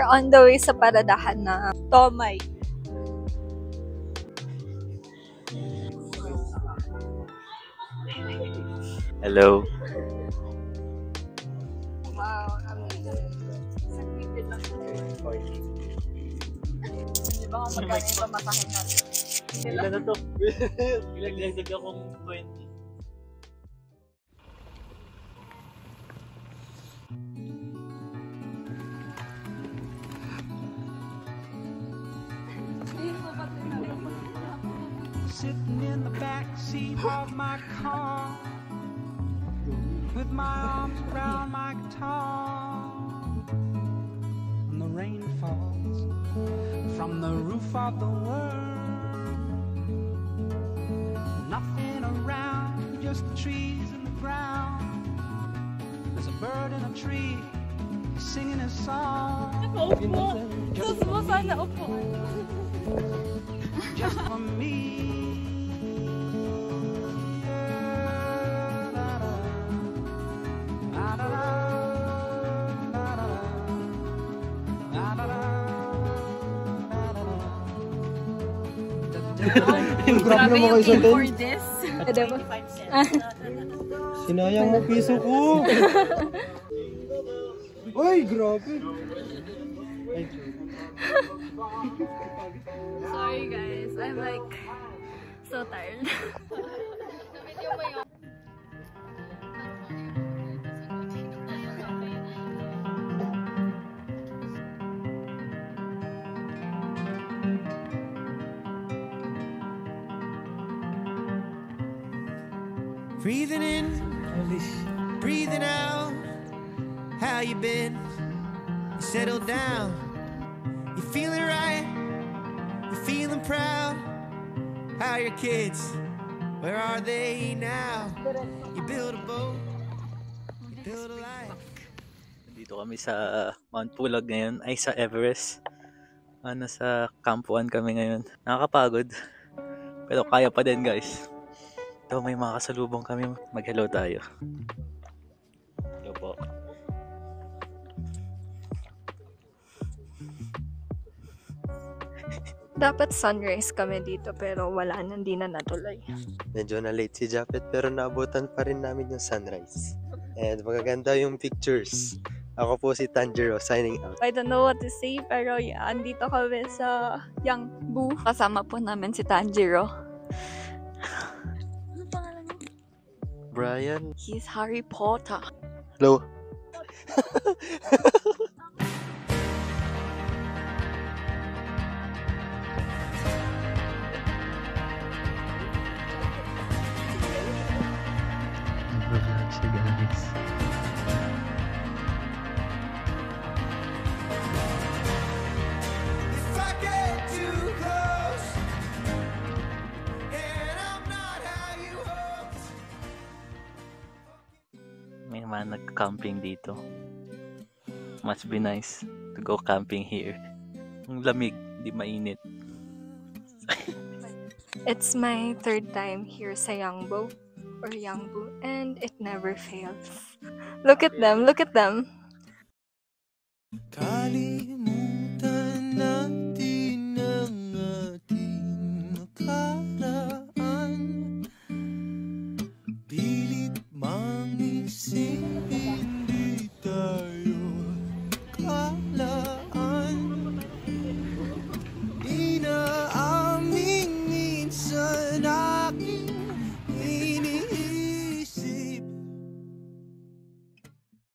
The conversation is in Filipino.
on the way sa paradahan na Tomay. Hello. Wow, di ba kung magkano yung pamasahin natin? Ilan na to? Bilagdag akong 20. Sitting in the back seat of my car with my arms around my guitar, and the rain falls from the roof of the world. Nothing around, just the trees and the ground. There's a bird in a tree singing a song. Just for me. Grabe yung king for this. Sinayang mo piso ko. Uy, grabe. Sorry guys, I'm like so tired. Breathing in, breathing out. How you been? You settled down. You feeling right? You feeling proud? How are your kids? Where are they now? You build a boat. You build a life. Dito kami sa Mount Pulag ngayon. Ay, sa Everest. Sa Camp 1 kami ngayon. Nakakapagod. Pero kaya pa din, guys. Ito, may mga kasalubong kami. Mag-hello tayo. Hello po. Dapat sunrise kami dito pero wala na, hindi na natuloy. Medyo na late si Japet pero naabutan pa rin namin yung sunrise. And magaganda yung pictures. Ako po si Tanjiro, signing out. I don't know what to say pero yeah, andito kami sa Yangbu. Kasama po namin si Tanjiro. Ano pangalan niya? Brian. He's Harry Potter. Hello. If I get too close, and I'm not how you hoped. May mga nag-camping dito. Must be nice to go camping here. Ang lamig, di mainit. It's my third time here sa Yangbu and it never fails. Look at them, look at them. Kalimutan natin ang ating nakaraan. Pilit mangisip, hindi tayo kalaan. Inaaming minsan aking